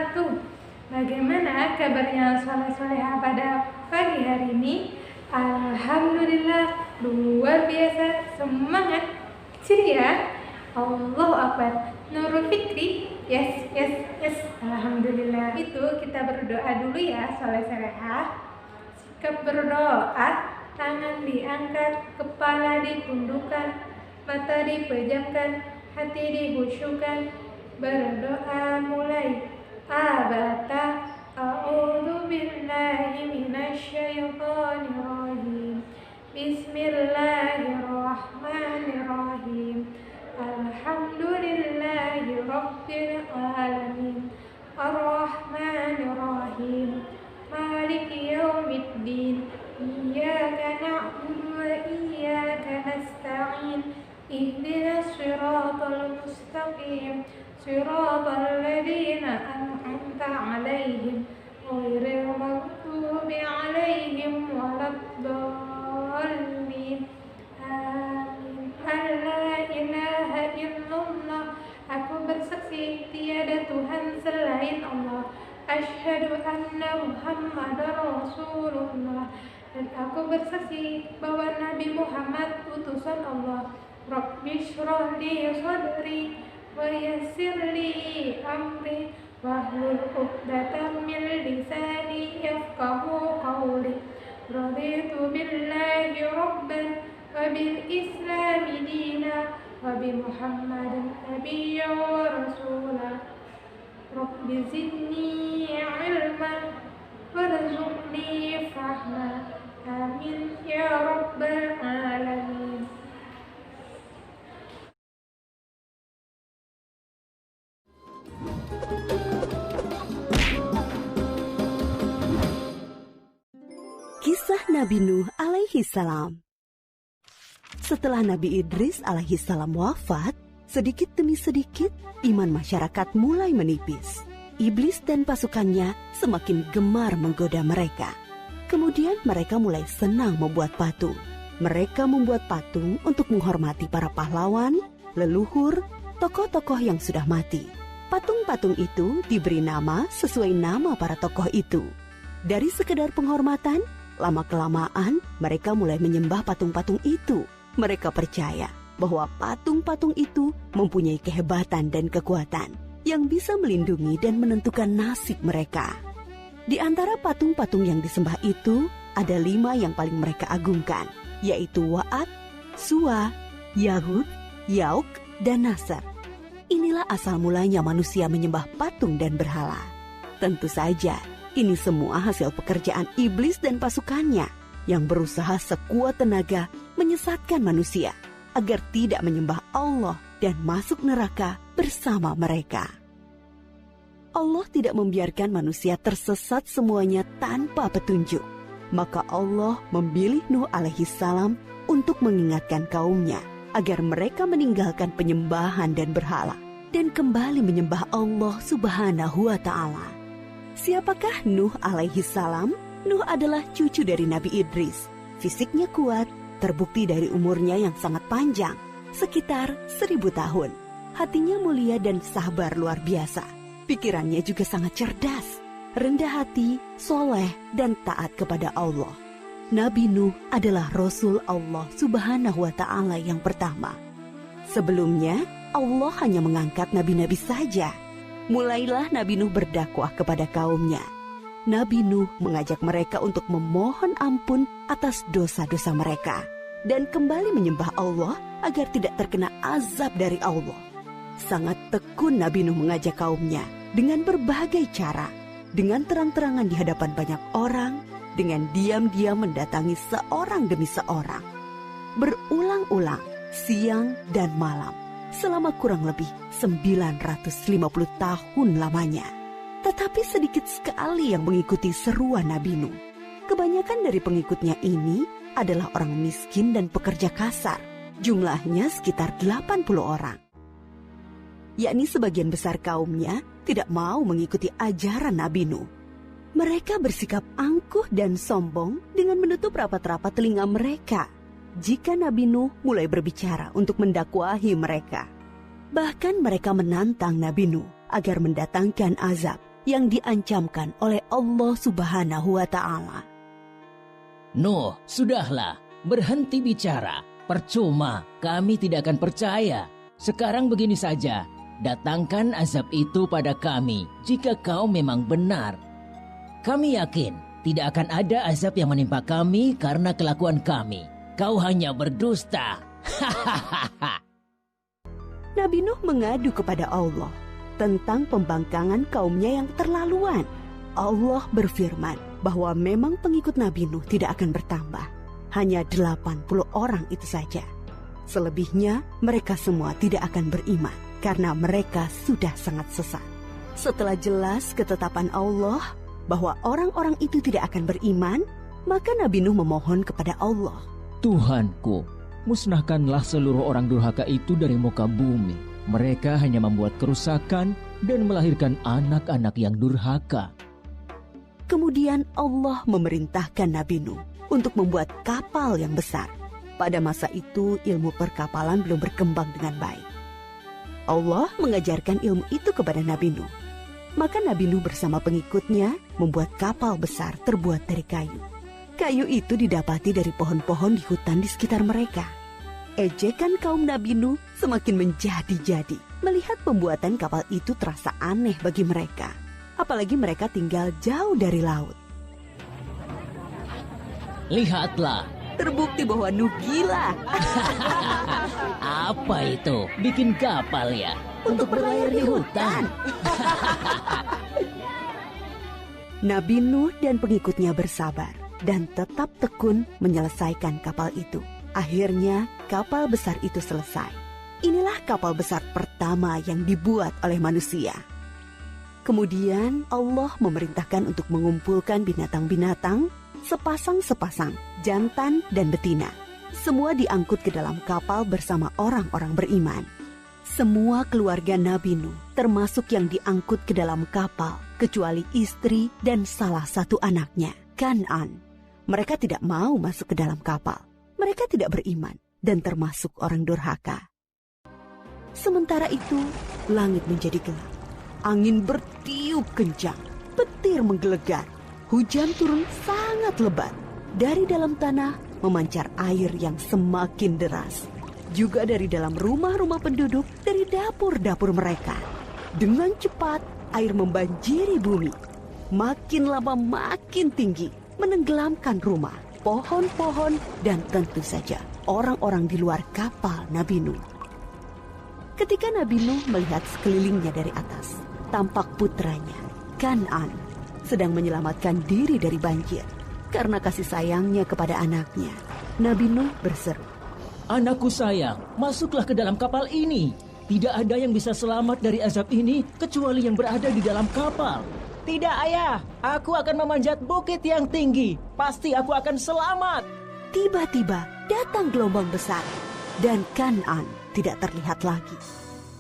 wabarakatuh. Bagaimana kabarnya soleh-solehah pada pagi hari ini? Alhamdulillah, luar biasa, semangat, ceria. Allahu Akbar. Nurul Fitri, yes. Alhamdulillah. Itu kita berdoa dulu ya, soleh-solehah. Sikap berdoa, tangan diangkat, kepala ditundukkan, mata dipejamkan, hati dihusyukkan. Berdoa mulai. Abata a'udzu billahi minasyaitonir rajim. Bismillahirrahmanirrahim. Alhamdulillahi rabbil alamin. Arrahmanirrahim. Maliki yaumiddin. Iyyaka na'budu wa iyyaka nasta'in. Ihdinas siratal mustaqim. Siratal ladzina an'amta 'alaihim ghairil maghdubi 'alaihim waladdallin. Amin. La ilaha illallah. Aku bersaksi tiada Tuhan selain Allah. Asyhadu anna Muhammadar Rasulullah. Dan aku bersaksi bahwa Nabi Muhammad utusan Allah. Rabbi shrah li sadri wa yassir li amri wahlul 'uqdatam min lisani yafqahu qawli. Raditu billahi rabban wa bil islami dina wa bi Muhammadin nabiyyan wa rasula. Rabbi zidni ilman warzuqni fahma. Amin ya rabbal alamin. Kisah Nabi Nuh alaihi salam. Setelah Nabi Idris alaihi salam wafat, sedikit demi sedikit iman masyarakat mulai menipis. Iblis dan pasukannya semakin gemar menggoda mereka. Kemudian mereka mulai senang membuat patung. Mereka membuat patung untuk menghormati para pahlawan, leluhur, tokoh-tokoh yang sudah mati. Patung-patung itu diberi nama sesuai nama para tokoh itu. Dari sekedar penghormatan, lama-kelamaan mereka mulai menyembah patung-patung itu. Mereka percaya bahwa patung-patung itu mempunyai kehebatan dan kekuatan yang bisa melindungi dan menentukan nasib mereka. Di antara patung-patung yang disembah itu, ada 5 yang paling mereka agungkan, yaitu Wa'at, Suwa, Yahud, Yauk, dan Nasr. Inilah asal mulanya manusia menyembah patung dan berhala. Tentu saja, ini semua hasil pekerjaan iblis dan pasukannya yang berusaha sekuat tenaga menyesatkan manusia agar tidak menyembah Allah dan masuk neraka bersama mereka. Allah tidak membiarkan manusia tersesat semuanya tanpa petunjuk. Maka Allah memilih Nuh alaihi salam untuk mengingatkan kaumnya agar mereka meninggalkan penyembahan dan berhala dan kembali menyembah Allah Subhanahu wa ta'ala. Siapakah Nuh alaihi salam? Nuh adalah cucu dari Nabi Idris. Fisiknya kuat, terbukti dari umurnya yang sangat panjang, sekitar 1000 tahun. Hatinya mulia dan sabar luar biasa. Pikirannya juga sangat cerdas, rendah hati, soleh, dan taat kepada Allah. Nabi Nuh adalah Rasul Allah Subhanahu wa ta'ala yang pertama. Sebelumnya, Allah hanya mengangkat nabi-nabi saja. Mulailah Nabi Nuh berdakwah kepada kaumnya. Nabi Nuh mengajak mereka untuk memohon ampun atas dosa-dosa mereka dan kembali menyembah Allah agar tidak terkena azab dari Allah. Sangat tekun Nabi Nuh mengajak kaumnya dengan berbagai cara, dengan terang-terangan di hadapan banyak orang, dengan diam-diam mendatangi seorang demi seorang. Berulang-ulang, siang dan malam, selama kurang lebih 950 tahun lamanya. Tetapi sedikit sekali yang mengikuti seruan Nabi Nuh. Kebanyakan dari pengikutnya ini adalah orang miskin dan pekerja kasar. Jumlahnya sekitar 80 orang. Yakni sebagian besar kaumnya tidak mau mengikuti ajaran Nabi Nuh. Mereka bersikap angkuh dan sombong dengan menutup rapat-rapat telinga mereka jika Nabi Nuh mulai berbicara untuk mendakwahi mereka. Bahkan mereka menantang Nabi Nuh agar mendatangkan azab yang diancamkan oleh Allah Subhanahu wa Ta'ala. Nuh, sudahlah, berhenti bicara. Percuma, kami tidak akan percaya. Sekarang begini saja, datangkan azab itu pada kami jika kau memang benar. Kami yakin tidak akan ada azab yang menimpa kami karena kelakuan kami. Kau hanya berdusta. Nabi Nuh mengadu kepada Allah tentang pembangkangan kaumnya yang terlaluan. Allah berfirman bahwa memang pengikut Nabi Nuh tidak akan bertambah. Hanya 80 orang itu saja. Selebihnya mereka semua tidak akan beriman karena mereka sudah sangat sesat. Setelah jelas ketetapan Allah bahwa orang-orang itu tidak akan beriman, maka Nabi Nuh memohon kepada Allah. Tuhanku, musnahkanlah seluruh orang durhaka itu dari muka bumi. Mereka hanya membuat kerusakan dan melahirkan anak-anak yang durhaka. Kemudian Allah memerintahkan Nabi Nuh untuk membuat kapal yang besar. Pada masa itu ilmu perkapalan belum berkembang dengan baik. Allah mengajarkan ilmu itu kepada Nabi Nuh. Maka Nabi Nuh bersama pengikutnya membuat kapal besar terbuat dari kayu. Kayu itu didapati dari pohon-pohon di hutan di sekitar mereka. Ejekan kaum Nabi Nuh semakin menjadi-jadi. Melihat pembuatan kapal itu terasa aneh bagi mereka. Apalagi mereka tinggal jauh dari laut. Lihatlah. Terbukti bahwa Nuh gila. Apa itu? Bikin kapal ya? Untuk berlayar di hutan. Nabi Nuh dan pengikutnya bersabar dan tetap tekun menyelesaikan kapal itu. Akhirnya kapal besar itu selesai. Inilah kapal besar pertama yang dibuat oleh manusia. Kemudian Allah memerintahkan untuk mengumpulkan binatang-binatang sepasang-sepasang, jantan dan betina. Semua diangkut ke dalam kapal bersama orang-orang beriman. Semua keluarga Nabi Nuh, termasuk yang diangkut ke dalam kapal, kecuali istri dan salah satu anaknya, Kan'an. Mereka tidak mau masuk ke dalam kapal. Mereka tidak beriman dan termasuk orang durhaka. Sementara itu, langit menjadi gelap. Angin bertiup kencang, petir menggelegar. Hujan turun sangat lebat. Dari dalam tanah memancar air yang semakin deras. Juga dari dalam rumah-rumah penduduk, dari dapur-dapur mereka. Dengan cepat, air membanjiri bumi. Makin lama makin tinggi, menenggelamkan rumah, pohon-pohon, dan tentu saja orang-orang di luar kapal Nabi Nuh. Ketika Nabi Nuh melihat sekelilingnya dari atas, tampak putranya, Kan'an, sedang menyelamatkan diri dari banjir. Karena kasih sayangnya kepada anaknya, Nabi Nuh berseru, Anakku sayang, masuklah ke dalam kapal ini. Tidak ada yang bisa selamat dari azab ini kecuali yang berada di dalam kapal. Tidak, ayah. Aku akan memanjat bukit yang tinggi. Pasti aku akan selamat. Tiba-tiba datang gelombang besar dan Kan'an tidak terlihat lagi.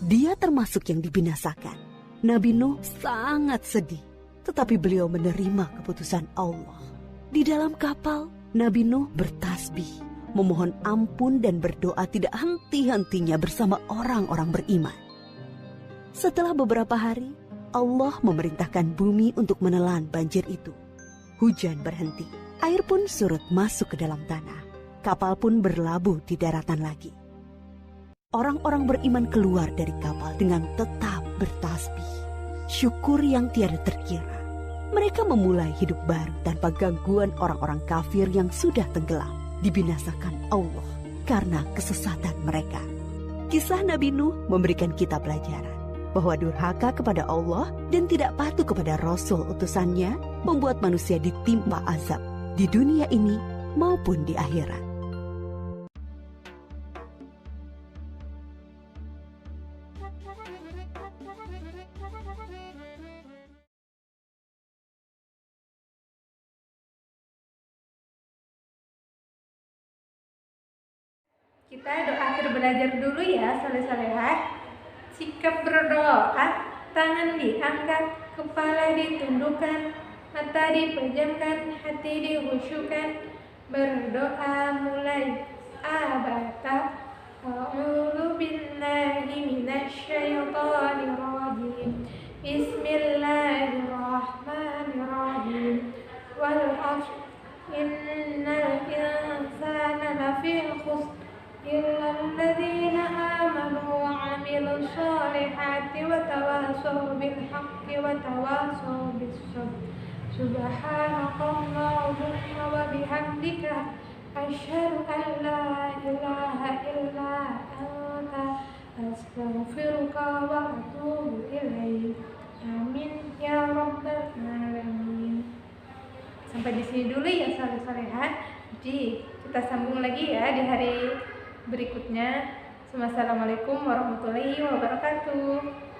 Dia termasuk yang dibinasakan. Nabi Nuh sangat sedih, tetapi beliau menerima keputusan Allah. Di dalam kapal, Nabi Nuh bertasbih, memohon ampun dan berdoa tidak henti-hentinya bersama orang-orang beriman. Setelah beberapa hari, Allah memerintahkan bumi untuk menelan banjir itu. Hujan berhenti, air pun surut masuk ke dalam tanah. Kapal pun berlabuh di daratan lagi. Orang-orang beriman keluar dari kapal dengan tetap bertasbih. Syukur yang tiada terkira. Mereka memulai hidup baru tanpa gangguan orang-orang kafir yang sudah tenggelam, dibinasakan Allah karena kesesatan mereka. Kisah Nabi Nuh memberikan kita pelajaran bahwa durhaka kepada Allah dan tidak patuh kepada Rasul utusannya membuat manusia ditimpa azab di dunia ini maupun di akhirat. Kita doa akhir belajar dulu ya, soleh-solehah. Sikap berdoa, tangan diangkat, kepala ditundukkan, mata dipejamkan, hati dikhusyukkan. Berdoa mulai. Abata, a'udzu billahi minasy syaithanir rajim. Bismillahirrahmanirrahim. haqqi wa tawassaw bis-sabr. Subhanakallahumma wa bihamdika asyhadu an la ilaha illa anta astaghfiruka wa atubu ilaik. Amin ya rabbal alamin. Sampai di sini dulu ya saleh-salehat. Jadi kita sambung lagi ya di hari berikutnya. Wassalamualaikum warahmatullahi wabarakatuh.